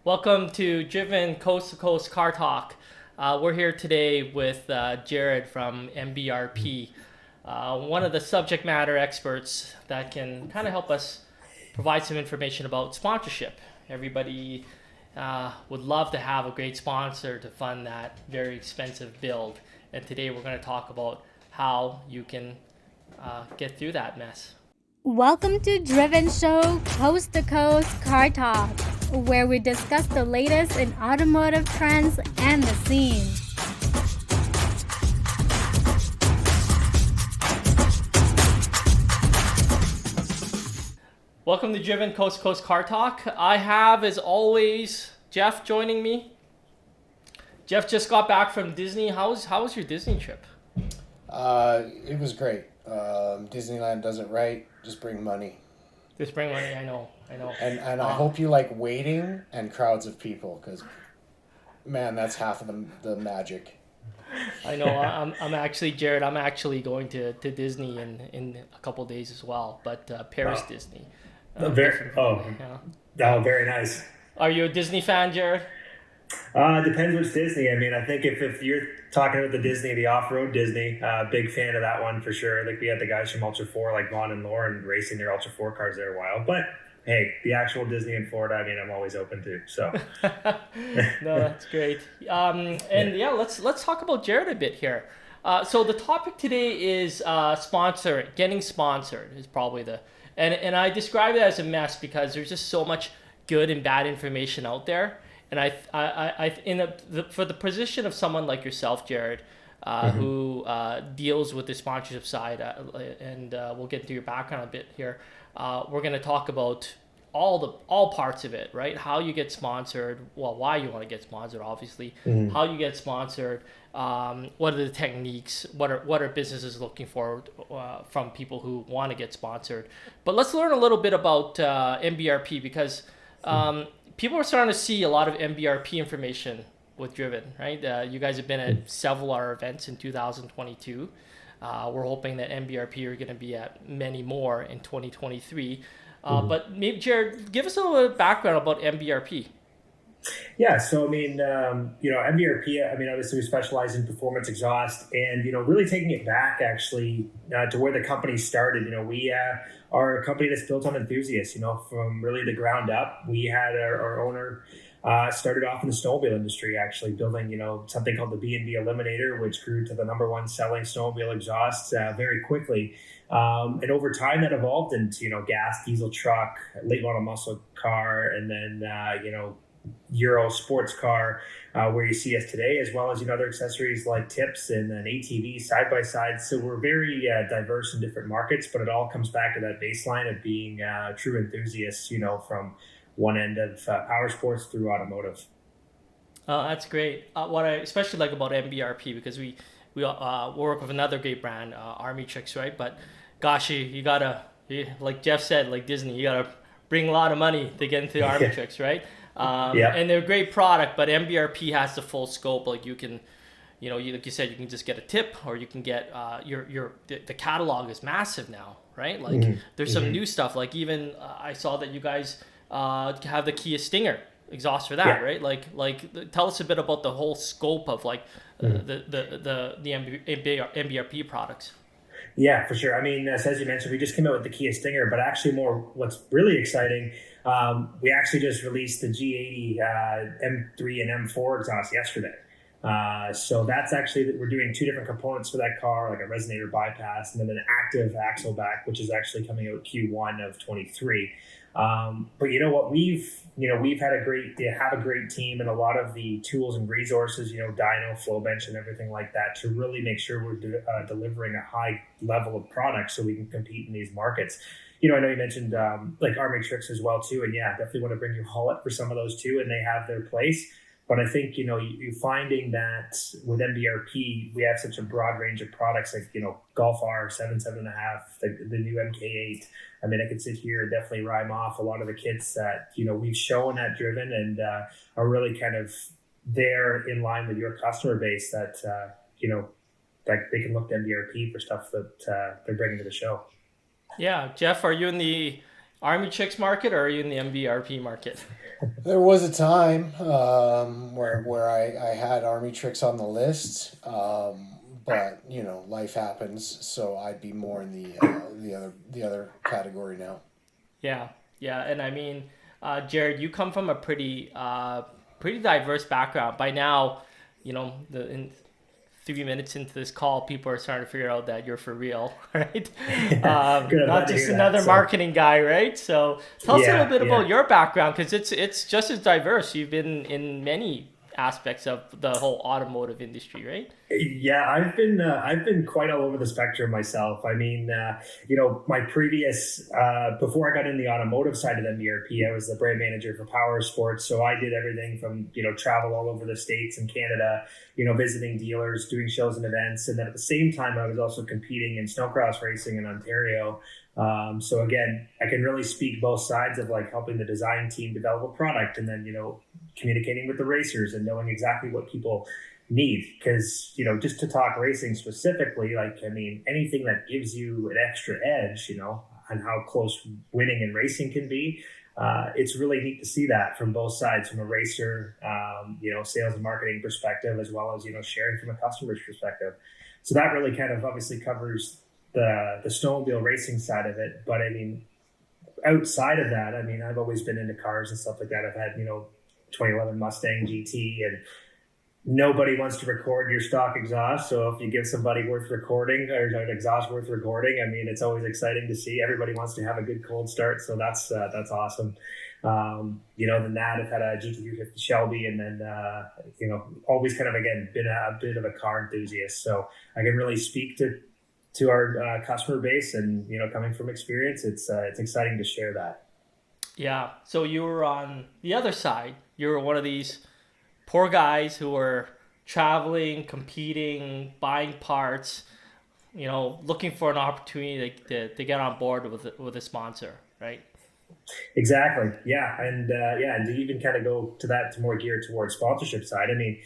Welcome to Driven Coast to Coast Car Talk. We're here today with Jared from MBRP, one of the subject matter experts that can kind of help us provide some information about sponsorship. Everybody would love to have a great sponsor to fund that very expensive build. And today we're going to talk about how you can get through that mess. Welcome to Driven Show Coast to Coast Car Talk, where we discuss the latest in automotive trends and the scene. Welcome to Driven Coast to Coast Car Talk. I have, as always, Jeff joining me. Jeff just got back from Disney. How was your Disney trip? It was great. Disneyland does it right. Just bring money. This spring, I know. And I hope you like waiting and crowds of people because, man, that's half of the magic. I know. I'm actually Jared. I'm actually going to Disney in a couple days as well, but Paris Disney. Very nice. Are you a Disney fan, Jared? Depends which Disney. I mean, I think if you're talking about the Disney, the off-road Disney, big fan of that one for sure. Like we had the guys from Ultra 4, like Vaughn and Lauren, racing their Ultra 4 cars there a while. But hey, the actual Disney in Florida, I mean, I'm always open to. So, no, that's great. Let's talk about Jared a bit here. So the topic today is getting sponsored is probably and I describe it as a mess because there's just so much good and bad information out there. And for the position of someone like yourself, Jared, who deals with the sponsorship side, and we'll get into your background a bit here. We're going to talk about all parts of it, right? How you get sponsored, well, why you want to get sponsored, obviously, how you get sponsored, what are the techniques, what are businesses looking for from people who want to get sponsored. But let's learn a little bit about MBRP because people are starting to see a lot of MBRP information with Driven, right? You guys have been at several of our events in 2022. We're hoping that MBRP are going to be at many more in 2023. But maybe, Jared, give us a little bit of background about MBRP. yeah. So I mean, MVRP. I mean, obviously we specialize in performance exhaust, and really taking it back actually to where the company started. We are a company that's built on enthusiasts. From really the ground up. We had our owner started off in the snowmobile industry, actually building something called the B&B Eliminator, which grew to the number one selling snowmobile exhaust very quickly. And over time, that evolved into gas, diesel truck, late model muscle car, and then Euro sports car, where you see us today, as well as other accessories like tips and then ATV side by side. So we're very diverse in different markets, but it all comes back to that baseline of being true enthusiasts. From one end of power sports through automotive. That's great. What I especially like about MBRP because we work with another great brand, Army Tricks, right? But gosh, like Jeff said, like Disney, you gotta bring a lot of money to get into Army Tricks, right? And they're a great product, but MBRP has the full scope. Like you can, like you said, you can just get a tip, or you can get the catalog is massive now, right? Like there's some new stuff. Like even I saw that you guys have the Kia Stinger exhaust for that, right? Like tell us a bit about the whole scope of like the MBRP products. Yeah, for sure. I mean, as you mentioned, we just came out with the Kia Stinger, but actually what's really exciting, we actually just released the G80 M3 and M4 exhaust yesterday. So that's actually, we're doing two different components for that car, like a resonator bypass and then an active axle back, which is actually coming out Q1 of 23. But you know what, we've had a great team and a lot of the tools and resources, dyno, flow bench and everything like that to really make sure we're delivering a high level of product so we can compete in these markets. I know you mentioned like Army Tricks as well too, and yeah, definitely want to bring you Hullet for some of those too, and they have their place. But I think, you're finding that with MBRP, we have such a broad range of products like, Golf R, 7.5, the new MK8. I mean, I could sit here and definitely rhyme off a lot of the kits that, we've shown at Driven and are really kind of there in line with your customer base that, that they can look to MBRP for stuff that they're bringing to the show. Yeah, Jeff, are you in the Army Chicks market, or are you in the MVRP market? There was a time where I had Army Tricks on the list, but life happens, so I'd be more in the other category now. Yeah, yeah, and I mean, Jared, you come from a pretty diverse background. By now, in 3 minutes into this call, people are starting to figure out that you're for real, right? Good, I'm glad Not to just hear another that. So, marketing guy, right? So tell us a little yeah, bit about yeah. your background, because it's just as diverse. You've been in many aspects of the whole automotive industry, right? Yeah, I've been quite all over the spectrum myself. I mean, my previous before I got in the automotive side of MBRP, I was the brand manager for Power Sports. So I did everything from travel all over the states and Canada, visiting dealers, doing shows and events, and then at the same time, I was also competing in snowcross racing in Ontario. So again, I can really speak both sides of like helping the design team develop a product, and then communicating with the racers and knowing exactly what people need, because just to talk racing specifically, like I mean anything that gives you an extra edge on how close winning in racing can be, it's really neat to see that from both sides, from a racer sales and marketing perspective, as well as sharing from a customer's perspective. So that really kind of obviously covers the snowmobile racing side of it. But I mean, outside of that, I mean, I've always been into cars and stuff like that. I've had 2011 Mustang GT, and nobody wants to record your stock exhaust. So if you give somebody worth recording, or an exhaust worth recording, I mean, it's always exciting to see. Everybody wants to have a good cold start, so that's awesome. Than that, I've had a GT350 Shelby, and then always kind of again been a bit of a car enthusiast. So I can really speak to our customer base, and coming from experience, it's exciting to share that. Yeah. So you were on the other side. You were one of these poor guys who were traveling, competing, buying parts, looking for an opportunity to get on board with a sponsor, right? Exactly. Yeah. And and to even kind of go to more geared towards sponsorship side. I mean,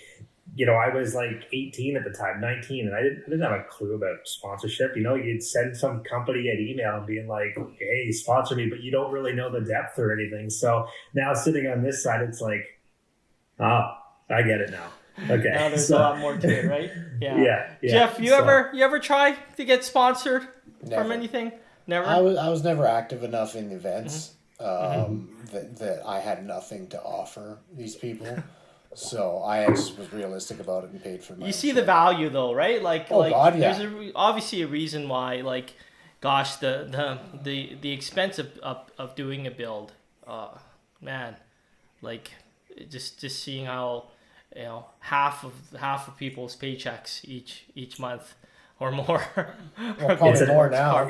I was like 18 at the time, 19, and I didn't have a clue about sponsorship. You'd send some company an email and being like, hey, sponsor me, but you don't really know the depth or anything. So now sitting on this side, it's like, oh, I get it now. Okay. Now there's a lot more to it, right? Yeah. Jeff, you ever try to get sponsored from anything? Never. I was never active enough in events that I had nothing to offer these people. So I just was realistic about it and paid for my You see the value though, right? God, yeah. There's obviously a reason why, like, gosh, the expense of doing a build, man, like just seeing how half of people's paychecks each month or more. Well, probably more now.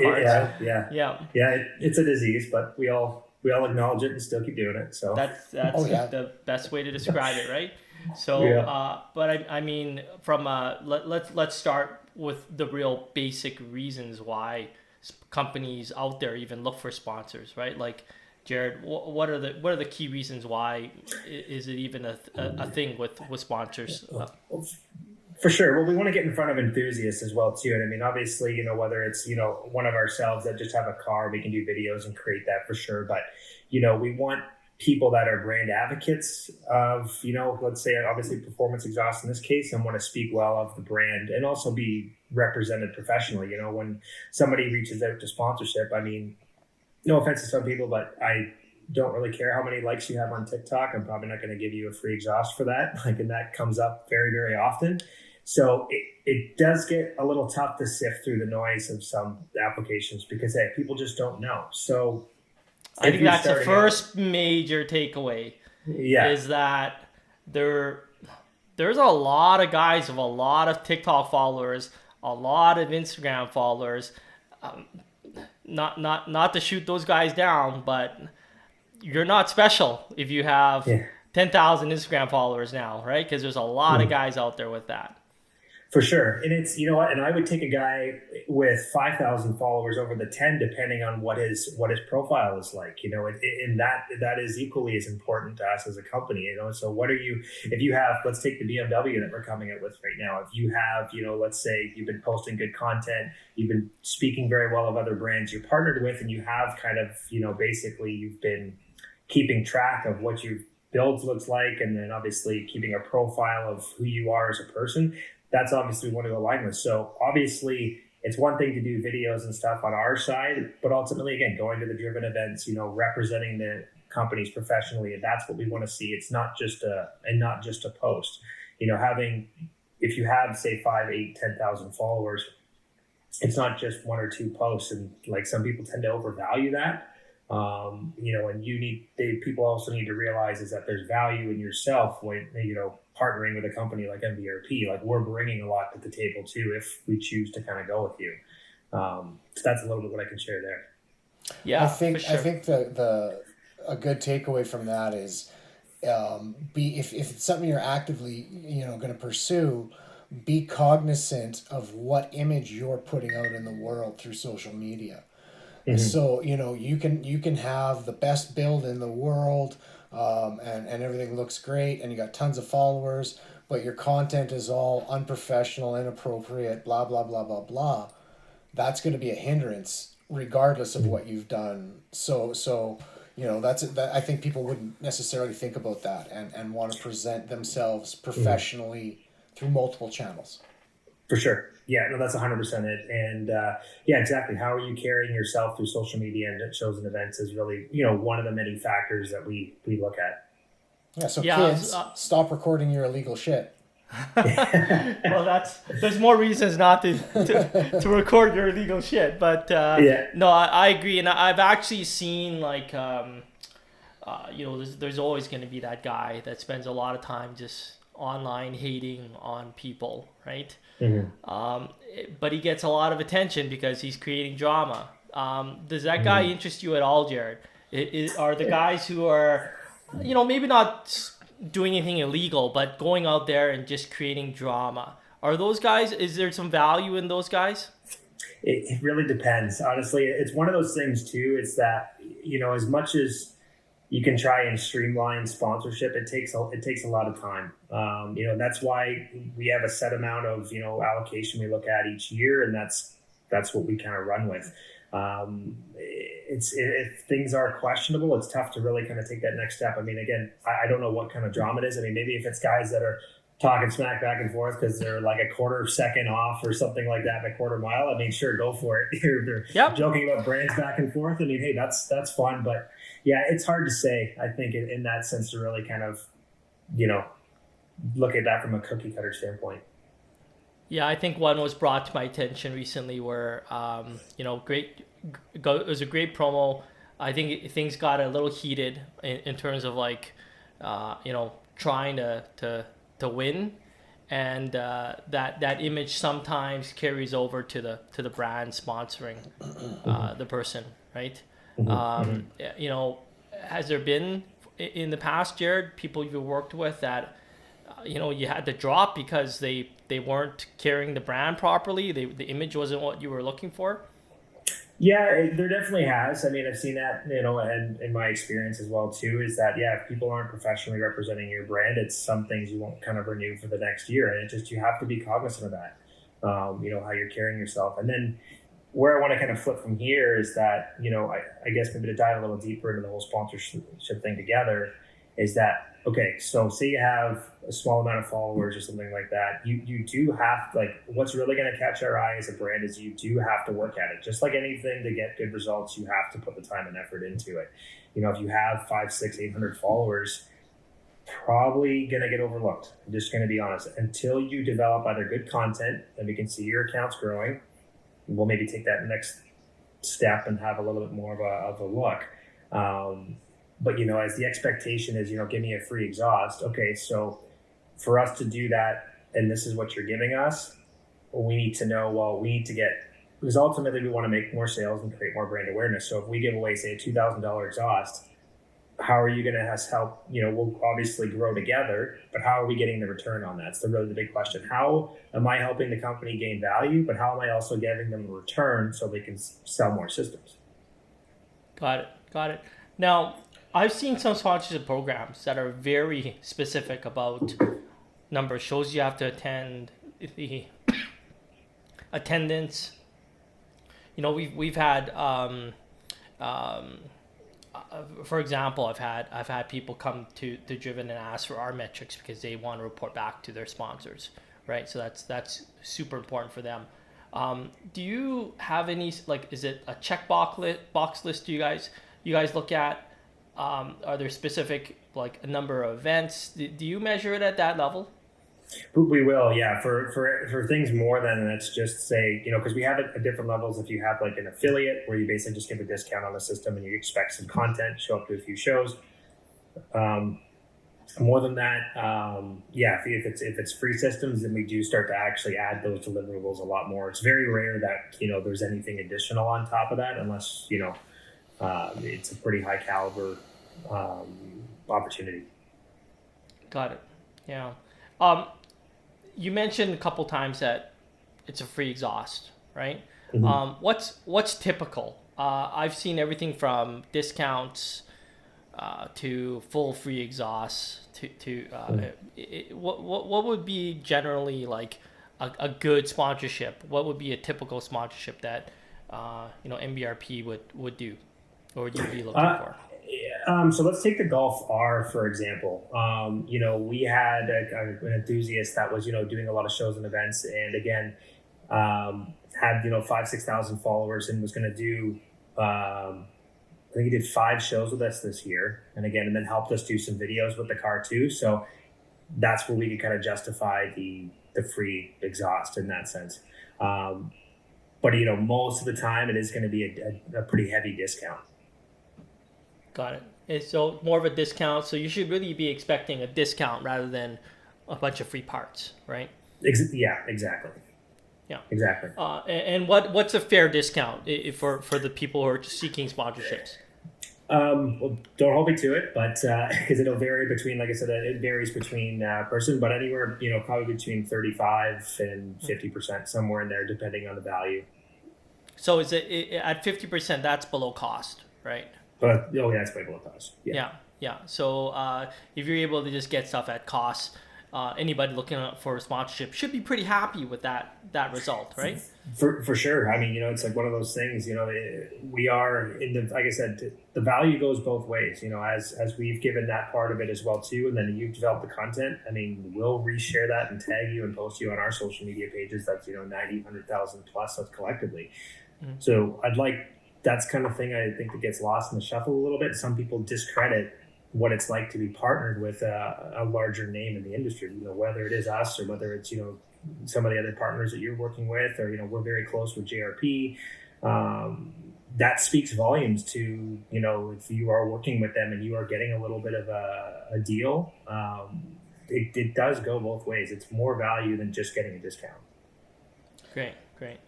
Yeah. It's a disease, but we all acknowledge it and still keep doing it. So that's the best way to describe it, right? So, but I mean, from let's start with the real basic reasons why companies out there even look for sponsors, right? Like, Jared, what are the key reasons why is it even a thing with sponsors? For sure. Well, we want to get in front of enthusiasts as well too. And I mean, obviously, whether it's one of ourselves that just have a car, we can do videos and create that for sure. But we want people that are brand advocates of let's say obviously Performance Exhaust in this case, and want to speak well of the brand and also be represented professionally. When somebody reaches out to sponsorship, I mean, no offense to some people, but I don't really care how many likes you have on TikTok. I'm probably not going to give you a free exhaust for that. And that comes up very, very often. So it does get a little tough to sift through the noise of some applications because people just don't know. So I think that's the first major takeaway. Yeah. Is that there's a lot of guys with a lot of TikTok followers, a lot of Instagram followers. Not to shoot those guys down, but you're not special if you have 10,000 Instagram followers now, right? Because there's a lot of guys out there with that. For sure. And it's, you know what, and I would take a guy with 5,000 followers over the 10, depending on what his profile is like, you know, and that is equally as important to us as a company, you know. So what are you, if you have, let's take the BMW that we're coming out with right now. If you have, you know, let's say you've been posting good content, you've been speaking very well of other brands you're partnered with, and you have kind of, you know, basically you've been keeping track of what your builds looks like, and then obviously keeping a profile of who you are as a person, that's obviously what to align with. So obviously it's one thing to do videos and stuff on our side, but ultimately, again, going to the Driven events, you know, representing the companies professionally, and that's what we want to see. It's not just a post, you know, having, if you have say 5, 8, 10,000 followers, it's not just one or two posts. And like some people tend to overvalue that. You know, and people also need to realize is that there's value in yourself when, you know, partnering with a company like MVRP. Like, we're bringing a lot to the table too if we choose to kind of go with you. So that's a little bit what I can share there. Yeah, I think the a good takeaway from that is, if it's something you're actively, you know, going to pursue, be cognizant of what image you're putting out in the world through social media. So, you know, you can have the best build in the world, and everything looks great, and you got tons of followers, but your content is all unprofessional, inappropriate, blah blah blah blah blah. That's going to be a hindrance, regardless of what you've done. So you know, that I think people wouldn't necessarily think about that, and want to present themselves professionally through multiple channels. For sure. Yeah, no, that's 100% it. And yeah, exactly. How are you carrying yourself through social media and shows and events is really, you know, one of the many factors that we look at. Yeah, so kids, stop recording your illegal shit. Well, there's more reasons not to record your illegal shit. But no, I agree. And I've actually seen like, you know, there's always going to be that guy that spends a lot of time just online hating on people, right? But he gets a lot of attention because he's creating drama. Does that guy interest you at all, Jared? Are the guys who are, you know, maybe not doing anything illegal, but going out there and just creating drama, are those guys, is there some value in those guys? It really depends. Honestly, it's one of those things too, is that, you know, as much as you can try and streamline sponsorship, it takes a lot of time. You know, that's why we have a set amount of, you know, allocation we look at each year, and that's what we kind of run with. If things are questionable, it's tough to really kind of take that next step. I mean, again, I don't know what kind of drama it is. I mean, maybe if it's guys that are talking smack back and forth because they're like a quarter second off or something like that in a quarter mile, I mean, sure, go for it. They're joking about brands back and forth. I mean, hey, that's fun, but yeah, it's hard to say, I think, in that sense, to really kind of, you know, look at that from a cookie cutter standpoint. Yeah, I think one was brought to my attention recently where, you know, it was a great promo. I think things got a little heated in terms of like, you know, trying to win, and that image sometimes carries over to the brand sponsoring the person, right? You know, has there been in the past, Jared, people you've worked with that, you know, you had to drop because they weren't carrying the brand properly, the image wasn't what you were looking for? Yeah, there definitely has. I mean, I've seen that, you know, and in my experience as well too, is that, yeah, if people aren't professionally representing your brand, it's some things you won't kind of renew for the next year. And it just, you have to be cognizant of that, you know, how you're carrying yourself. And then where I want to kind of flip from here is that, you know, I guess maybe to dive a little deeper into the whole sponsorship thing together, is that, okay, so say you have a small amount of followers or something like that, you do have, like, what's really going to catch our eye as a brand is you do have to work at it. Just like anything, to get good results, you have to put the time and effort into it. You know, if you have 5, 6, 800 followers, probably going to get overlooked. I'm just going to be honest. Until you develop either good content and we can see your accounts growing, we'll maybe take that next step and have a little bit more of a look. But, you know, as the expectation is, you know, give me a free exhaust. Okay, so for us to do that, and this is what you're giving us, we need to know, well, we need to get, because ultimately we want to make more sales and create more brand awareness. So if we give away, say, a $2,000 exhaust, how are you going to help? We'll obviously grow together, but how are we getting the return on that? It's really the big question. How am I helping the company gain value, but how am I also giving them a return so they can sell more systems? Got it. Now, I've seen some sponsorship programs that are very specific about number of shows you have to attend, the attendance. We've had, for example, I've had people come to Driven and ask for our metrics because they want to report back to their sponsors, right? So that's super important for them. Do you have any, like, is it a box list? Do you guys look at? Are there specific, like, a number of events? Do you measure it at that level? We will, yeah. For things more than let's just say, because we have it at different levels. If you have like an affiliate where you basically just give a discount on the system and you expect some content, show up to a few shows. More than that, yeah. If it's free systems, then we do start to actually add those deliverables a lot more. It's very rare that there's anything additional on top of that, unless it's a pretty high caliber opportunity. Got it. Yeah. You mentioned a couple times that it's a free exhaust, right? Mm-hmm. What's typical? I've seen everything from discounts to full free exhaust to what would be generally like a good sponsorship? What would be a typical sponsorship that MBRP would do, or would you be looking for? So let's take the Golf R, for example. We had an enthusiast that was, doing a lot of shows and events, and again, had 5,000-6,000 followers, and was going to do. I think he did 5 shows with us this year, and then helped us do some videos with the car too. So that's where we could kind of justify the free exhaust in that sense. But most of the time, it is going to be a pretty heavy discount. Got it. So more of a discount. So you should really be expecting a discount rather than a bunch of free parts, right? Yeah, exactly. Yeah, exactly. And what's a fair discount for the people who are seeking sponsorships? Well, don't hold me to it, but because it'll vary between, like I said, it varies between person, but anywhere probably between 35 and 50%, somewhere in there, depending on the value. So is it at 50%? That's below cost, right? But yeah, it's way below cost. Yeah. So if you're able to just get stuff at cost, anybody looking for a sponsorship should be pretty happy with that result, right? For sure. I mean, it's like one of those things. We are like I said, the value goes both ways. As we've given that part of it as well too, and then you've developed the content. I mean, we'll reshare that and tag you and post you on our social media pages. That's 90, 100,000 plus. That's collectively. Mm-hmm. So that's kind of thing I think that gets lost in the shuffle a little bit. Some people discredit what it's like to be partnered with a larger name in the industry, whether it is us or whether it's, some of the other partners that you're working with, or, we're very close with JRP. That speaks volumes to, if you are working with them and you are getting a little bit of a deal, it does go both ways. It's more value than just getting a discount. Great.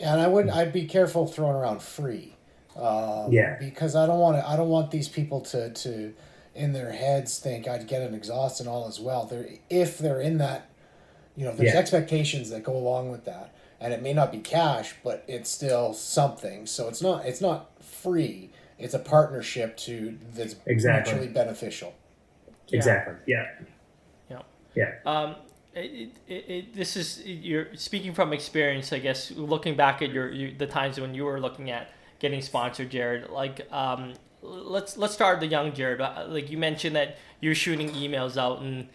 And I'd be careful throwing around free. Because I don't want these people to in their heads think I'd get an exhaust and all as well. If they're in that, there's expectations that go along with that, and it may not be cash, but it's still something. So it's not free. It's a partnership that's mutually beneficial. Exactly. Yeah. This is, you're speaking from experience, I guess, looking back at the times when you were looking at getting sponsored, Jared. Like, let's start with the young Jared. Like you mentioned that you're shooting emails out, and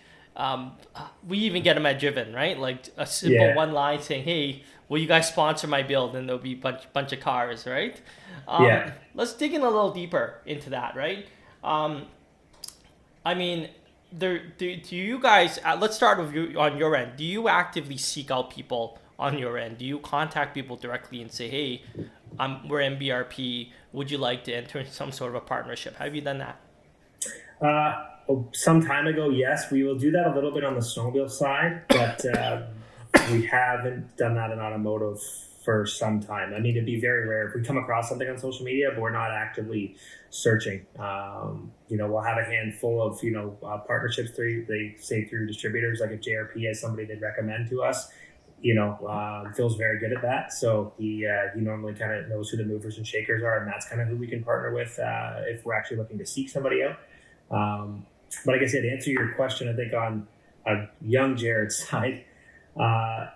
we even get them at Driven, right? Like a simple one line saying, "Hey, will you guys sponsor my build?" And there'll be bunch of cars, right? Let's dig in a little deeper into that, right? I mean, do you guys? Let's start with you on your end. Do you actively seek out people on your end? Do you contact people directly and say, "Hey, we're MBRP. Would you like to enter into some sort of a partnership?" Have you done that? Some time ago, yes. We will do that a little bit on the snowmobile side, but we haven't done that in automotive for some time. I mean, it'd be very rare if we come across something on social media, but we're not actively searching. We'll have a handful of partnerships through distributors. Like if JRP has somebody they'd recommend to us, Phil's very good at that. So he normally kind of knows who the movers and shakers are, and that's kind of who we can partner with if we're actually looking to seek somebody out. But like I said, to answer your question, I think on young Jared's side, I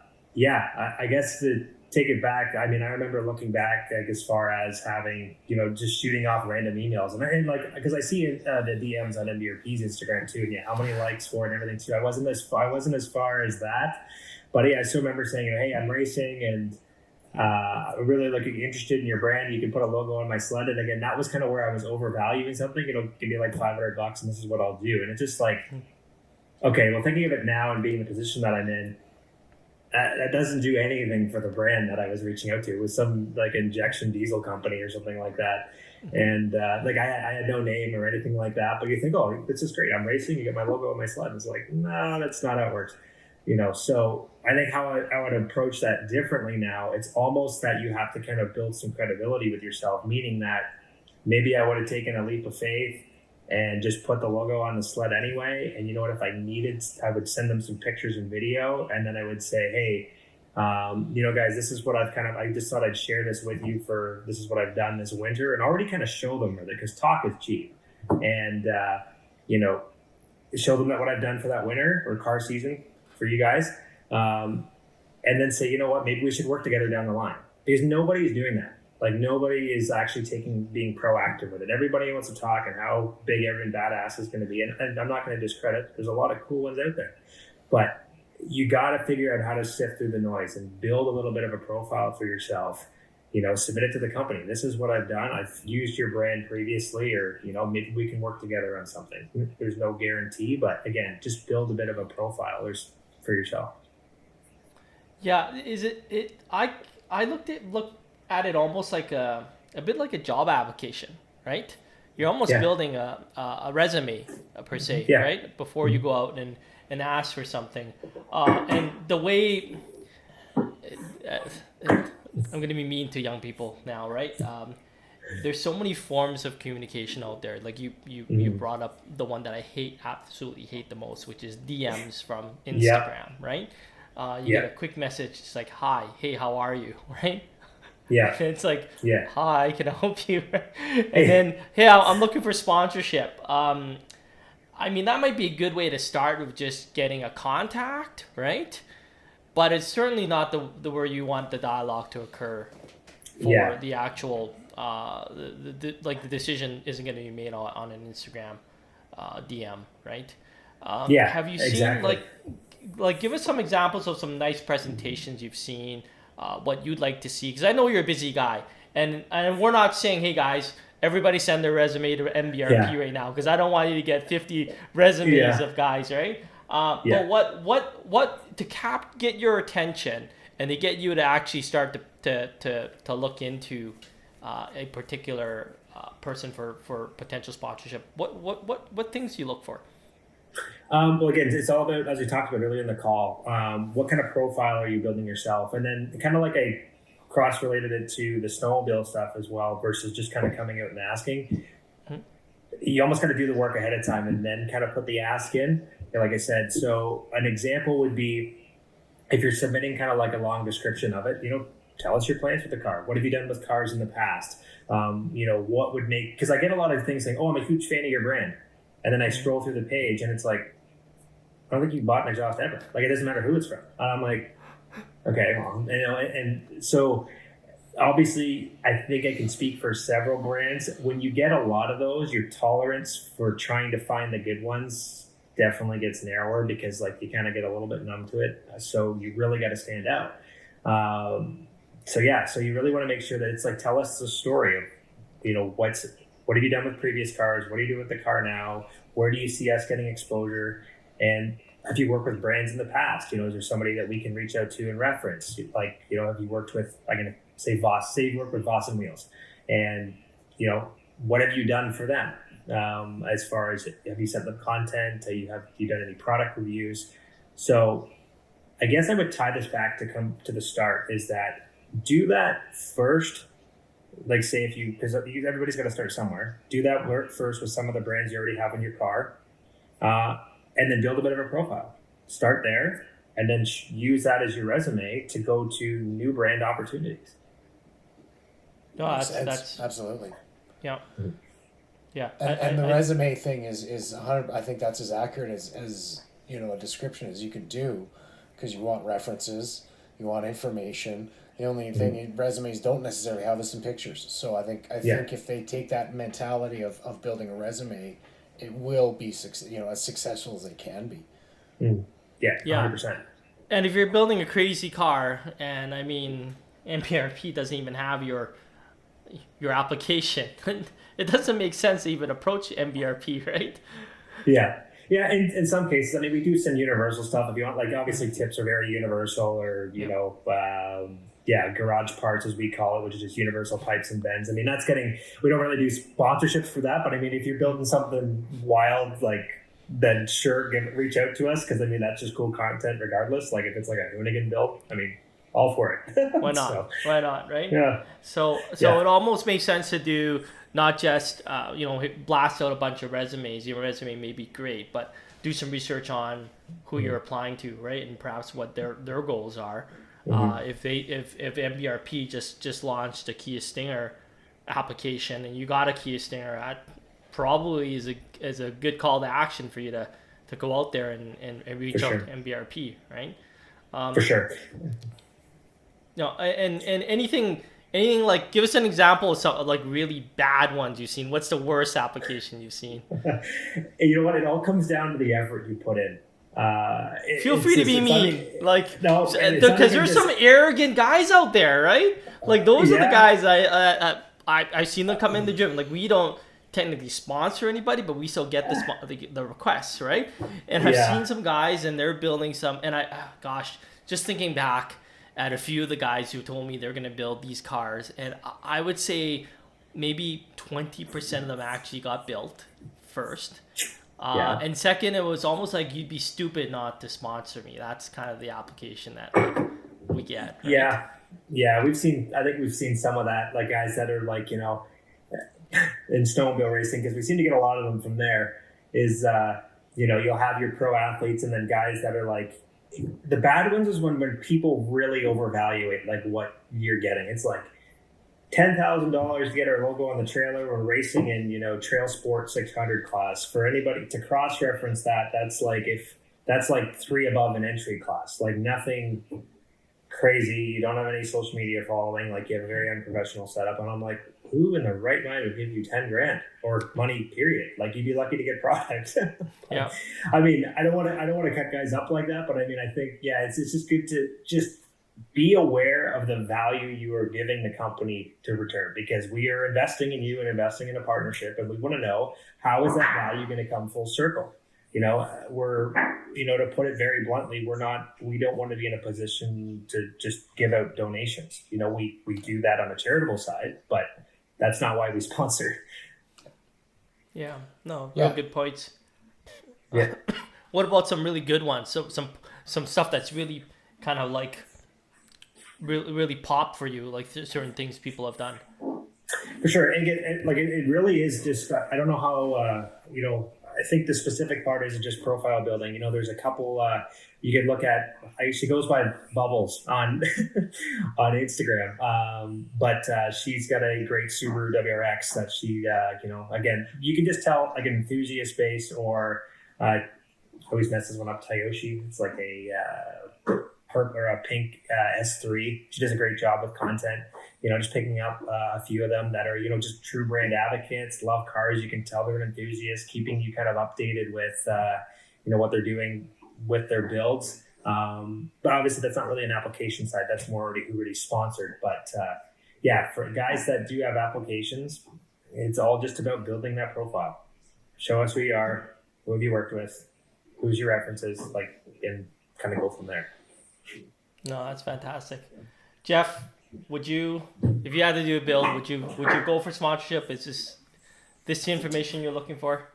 guess to take it back, I mean, I remember looking back like as far as having, just shooting off random emails, and like because I see the DMs on MBRP's Instagram too, and how many likes for it and everything too. I wasn't as far as that, but I still remember saying, hey, I'm racing and really interested in your brand. You can put a logo on my sled, and again, that was kind of where I was overvaluing something. Give me like $500, and this is what I'll do. And it's just like, okay, well, thinking of it now and being in the position that I'm in, that doesn't do anything for the brand that I was reaching out to. It was some like injection diesel company or something like that. And I had no name or anything like that, but you think, oh, this is great. I'm racing. You get my logo on my sled. It's like, no, that's not how it works. So I think how I would approach that differently now, it's almost that you have to kind of build some credibility with yourself, meaning that maybe I would have taken a leap of faith and just put the logo on the sled anyway. And you know what, if I needed, I would send them some pictures and video, and then I would say, hey, guys, this is what I just thought I'd share this with you this is what I've done this winter, and already kind of show them with it, because talk is cheap. And, show them that what I've done for that winter or car season for you guys. And then say, you know what, maybe we should work together down the line, because nobody's doing that. Like nobody is actually being proactive with it. Everybody wants to talk and how big every badass is going to be. And I'm not going to discredit, there's a lot of cool ones out there, but you got to figure out how to sift through the noise and build a little bit of a profile for yourself. Submit it to the company. This is what I've done. I've used your brand previously, or, maybe we can work together on something. There's no guarantee, but again, just build a bit of a profile for yourself. Yeah. I looked at it almost like a bit like a job application, right? You're almost building a resume per se, right? Before you go out and ask for something. And the way, I'm going to be mean to young people now, right? There's so many forms of communication out there. Like you brought up the one that I absolutely hate the most, which is DMs from Instagram, right? You get a quick message. It's like, hi, hey, how are you, right? Yeah. And it's like, hi, can I help you? And then, hey, I'm looking for sponsorship. I mean, that might be a good way to start with just getting a contact, right? But it's certainly not the where you want the dialogue to occur for the actual, the decision isn't going to be made on an Instagram DM, right? Have you seen, like, give us some examples of some nice presentations you've seen, what you'd like to see? Because I know you're a busy guy, and we're not saying, hey guys, everybody send their resume to MBRP right now, because I don't want you to get 50 resumes of guys, right? But what to get your attention and to get you to actually start to look into a particular person for potential sponsorship? What things do you look for? Well, again, it's all about, as we talked about earlier in the call, what kind of profile are you building yourself? And then kind of like I cross-related it to the snowmobile stuff as well, versus just kind of coming out and asking. You almost got to do the work ahead of time and then kind of put the ask in. And like I said, so an example would be, if you're submitting kind of like a long description of it, tell us your plans with the car. What have you done with cars in the past? What would make, because I get a lot of things saying, oh, I'm a huge fan of your brand. And then I scroll through the page and it's like, I don't think you bought an exhaust ever. Like, it doesn't matter who it's from. I'm like, okay, well, and so obviously I think I can speak for several brands. When you get a lot of those, your tolerance for trying to find the good ones definitely gets narrower, because like you kind of get a little bit numb to it. So you really got to stand out. So you really want to make sure that it's like, tell us the story of, what have you done with previous cars? What do you do with the car now? Where do you see us getting exposure? And have you worked with brands in the past? Is there somebody that we can reach out to and reference? Like, have you worked with, I'm going to say Voss, say you work with Voss and Wheels, and, what have you done for them? As far as, have you sent them content? Have you done any product reviews? So I guess I would tie this back to come to the start, is that do that first. Like say if you, because everybody's got to start somewhere. Do that work first with some of the brands you already have in your car, and then build a bit of a profile. Start there, and then use that as your resume to go to new brand opportunities. No, that's absolutely. Yeah. Yeah. And the resume thing is 100. I think that's as accurate as a description as you can do, because you want references, you want information. The only thing resumes don't necessarily have is some pictures. So I think if they take that mentality of building a resume, it will be as successful as it can be. Yeah, 100%. And if you're building a crazy car, and I mean MBRP doesn't even have your application, it doesn't make sense to even approach MBRP, right? Yeah. Yeah, in some cases, I mean, we do send universal stuff if you want. Like, obviously, tips are very universal, or garage parts as we call it, which is just universal pipes and bends. I mean, we don't really do sponsorships for that, but I mean, if you're building something wild, like, then sure, reach out to us, because I mean, that's just cool content regardless. Like, if it's like a Hoonigan build, I mean, all for it. Why not? Why not, right? Yeah. So it almost makes sense to do not just blast out a bunch of resumes. Your resume may be great, but do some research on who you're applying to, right, and perhaps what their goals are. If MBRP just launched a Kia Stinger application, and you got a Kia Stinger, that probably is a good call to action for you to go out there and reach out to MBRP, right? For sure. And anything like, give us an example of some like really bad ones you've seen. What's the worst application you've seen? You know what? It all comes down to the effort you put in. Feel free to be mean, because there's some arrogant guys out there, right? Like those are the guys I've seen them come in the gym. Like, we don't technically sponsor anybody, but we still get the requests, right? And I've seen some guys, and they're building some, and just thinking back at a few of the guys who told me they're going to build these cars, and I would say maybe 20% of them actually got built first. And second, it was almost like you'd be stupid not to sponsor me. That's kind of the application that we get. Right? Yeah. I think we've seen some of that, like guys that are like, in snowmobile racing, because we seem to get a lot of them from there, is, you'll have your pro athletes, and then guys that are like, the bad ones is when people really overvalue like what you're getting. It's like $10,000 to get our logo on the trailer. We're racing in, Trail Sport 600 class. For anybody to cross-reference that's like 3 above an entry class. Like, nothing crazy. You don't have any social media following. Like, you have a very unprofessional setup. And I'm like, who in the right mind would give you 10 grand or money, period? Like, you'd be lucky to get product. Yeah. I mean, I don't want to cut guys up like that, but I mean, I think, it's just good to just be aware of the value you are giving the company to return, because we are investing in you and investing in a partnership, and we want to know, how is that value going to come full circle? We're, to put it very bluntly, we don't want to be in a position to just give out donations. We do that on a charitable side, but that's not why we sponsor. Yeah, no, real good points. Yeah. What about some really good ones? So some stuff that's really kind of like really, really pop for you, like certain things people have done. For sure. And it really is just, I don't know how, I think the specific part is just profile building. There's a couple, you could look at, she goes by Bubbles on on Instagram. But she's got a great Subaru WRX that she, again, you can just tell, like, an enthusiast base, or always messes one up, Tayoshi. It's like a purple or a pink S3. She does a great job with content. Just picking up a few of them that are, just true brand advocates, love cars. You can tell they're an enthusiast, keeping you kind of updated with, what they're doing with their builds. But obviously that's not really an application side. That's more already sponsored. But for guys that do have applications, it's all just about building that profile. Show us who you are, who have you worked with, who's your references, and kind of go from there. No, that's fantastic. Jeff, would you, if you had to do a build, would you go for sponsorship? Is this the information you're looking for?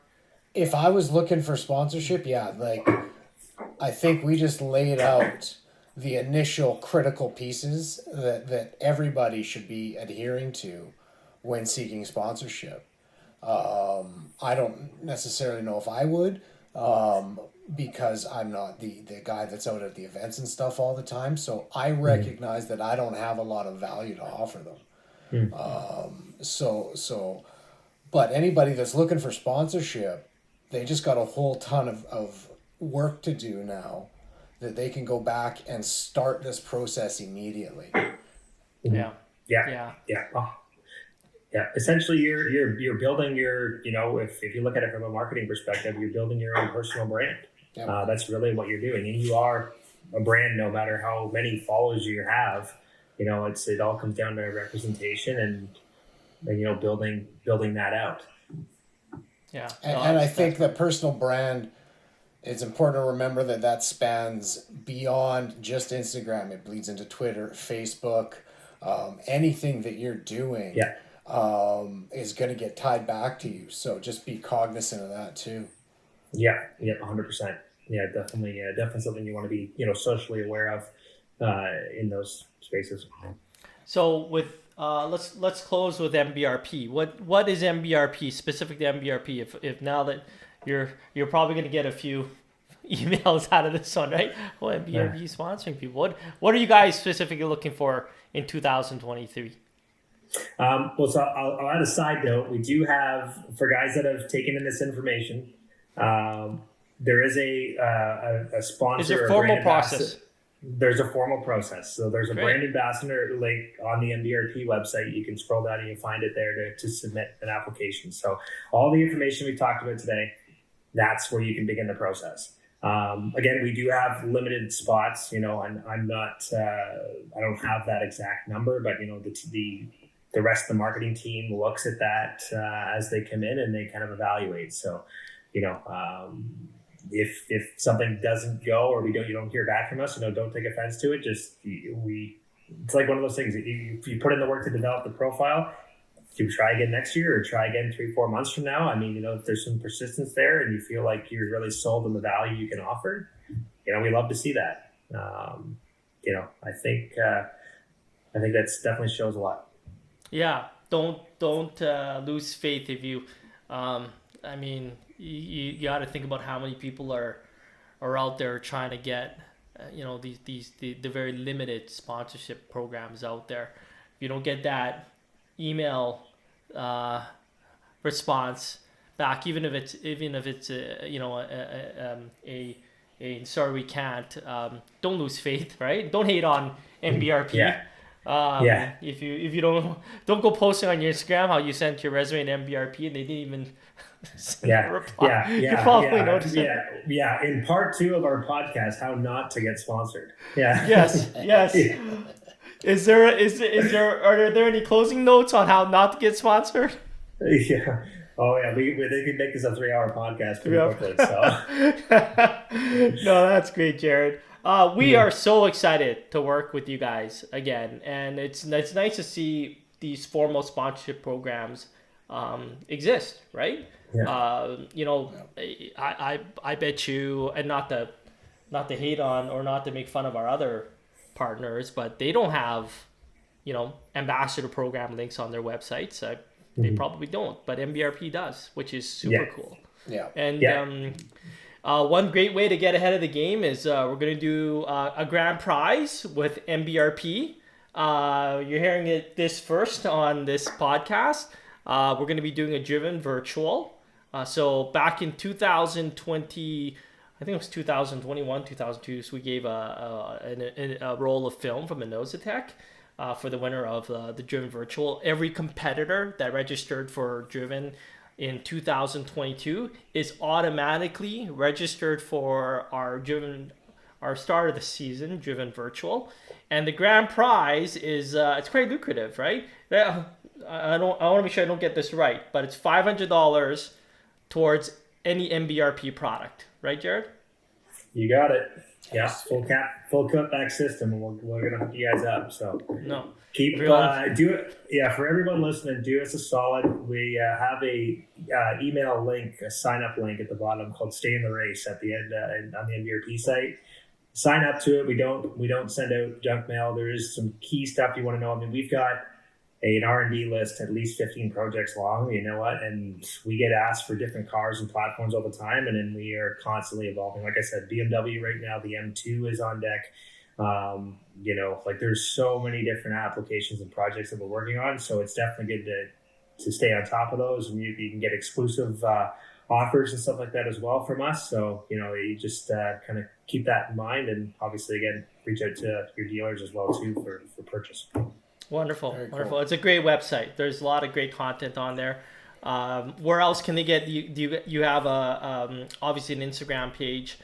If I was looking for sponsorship, I think we just laid out the initial critical pieces that everybody should be adhering to when seeking sponsorship. I don't necessarily know if I would, because I'm not the guy that's out at the events and stuff all the time. So I recognize that I don't have a lot of value to offer them. But anybody that's looking for sponsorship, they just got a whole ton of work to do now that they can go back and start this process immediately. Yeah. Yeah. Oh, yeah. Essentially, you're building your, if you look at it from a marketing perspective, you're building your own personal brand. Yep. That's really what you're doing, and you are a brand no matter how many followers you have. It all comes down to representation and building that out. Yeah. And I think the personal brand, it's important to remember that spans beyond just Instagram. It bleeds into Twitter, Facebook, anything that you're doing is going to get tied back to you. So just be cognizant of that too. Yeah, 100%. Yeah, definitely something you want to be, socially aware of in those spaces. So with let's close with MBRP. What is MBRP, specific to MBRP? If now that you're probably going to get a few emails out of this one, right? Well, MBRP sponsoring people. What are you guys specifically looking for in 2023? So I'll add a side note. We do have, for guys that have taken in this information, there is a sponsor. Is there a formal process? There's a formal process. So there's a Great. brand ambassador link on the MBRP website. You can scroll down and you find it there to submit an application. So all the information we talked about today, that's where you can begin the process. Again, we do have limited spots, and I'm not, I don't have that exact number, but the rest of the marketing team looks at that as they come in and they kind of evaluate. So, if something doesn't go or you don't hear back from us, don't take offense to it. It's like one of those things. If you put in the work to develop the profile, you try again next year or try again 3-4 months from now. I mean, if there's some persistence there and you feel like you're really sold on the value you can offer, we love to see that. I think that's definitely shows a lot. Yeah, don't lose faith if you. You got to think about how many people are out there trying to get, the very limited sponsorship programs out there. If you don't get that email response back, even if it's a sorry we can't, don't lose faith, right? Don't hate on MBRP. If you don't go posting on your Instagram how you sent your resume to MBRP and they didn't even send a reply. You probably noticed it. In part 2 of our podcast, how not to get sponsored. Yeah. Yes. Are there any closing notes on how not to get sponsored? Yeah. Oh yeah, they could make this a 3-hour podcast pretty quickly. So. No, that's great, Jared. We are so excited to work with you guys again, and it's nice to see these formal sponsorship programs exist, right? Yeah. I bet you, and not to hate on or not to make fun of our other partners, but they don't have, ambassador program links on their websites. They probably don't, but MBRP does, which is super cool. Yeah. And one great way to get ahead of the game is we're going to do a grand prize with MBRP. You're hearing this first on this podcast. We're going to be doing a Driven Virtual. So back in 2020, I think it was 2021, 2002, so we gave a roll of film from Innositech for the winner of the Driven Virtual. Every competitor that registered for Driven in 2022 is automatically registered for our start of the season Driven Virtual, and the grand prize is it's quite lucrative, right? I want to make sure I don't get this right, but it's $500 towards any MBRP product, right, Jared? You got it. Yeah, full cutback system, and we're gonna hook you guys up. So no. Keep do it. Yeah, for everyone listening, do us a solid. We have a email link, a sign up link at the bottom called "Stay in the Race" at the end on the MBRP site. sign up to it. We don't send out junk mail. There is some key stuff you want to know. I mean, we've got an R&D list at least 15 projects long, you know what? And we get asked for different cars and platforms all the time, and then we are constantly evolving. Like I said, BMW right now, the M2 is on deck. Like there's so many different applications and projects that we're working on, so it's definitely good to stay on top of those, and you can get exclusive offers and stuff like that as well from us. So you just kind of keep that in mind, and obviously again reach out to your dealers as well too for purchase. Wonderful, Very wonderful. cool. It's a great website. There's a lot of great content on there. Where else can they get you? Do you have a obviously an Instagram page?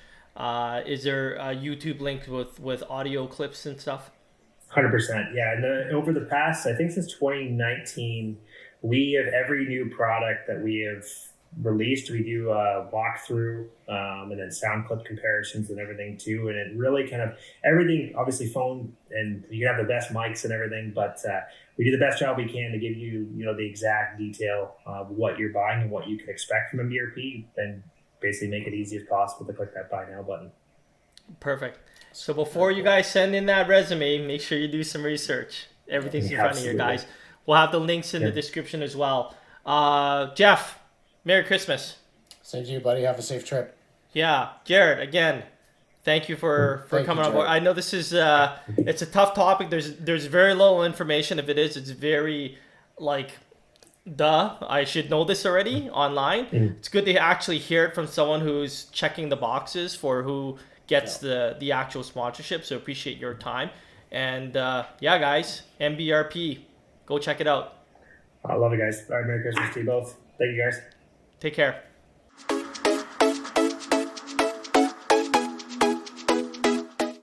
Is there a YouTube link with audio clips and stuff? 100%. Yeah. And over the past, I think since 2019, we have every new product that we have released, we do a walkthrough and then sound clip comparisons and everything too. And it really kind of everything, obviously phone, and you have the best mics and everything, but we do the best job we can to give you, the exact detail of what you're buying and what you can expect from a BRP, and basically make it easy as possible to click that buy now button. Perfect. So before you guys send in that resume, make sure you do some research. Everything's in front of you guys. We'll have the links in the description as well. Jeff, Merry Christmas. Same to you, buddy. Have a safe trip. Yeah, Jared, again, thank you for coming on board. I know this is it's a tough topic. There's very little information. If it is, it's very I should know this already online. It's good to actually hear it from someone who's checking the boxes for who gets the actual sponsorship. So appreciate your time. And guys, MBRP, go check it out. I love it, guys. All right, Merry Christmas to you both. Thank you, guys. Take care.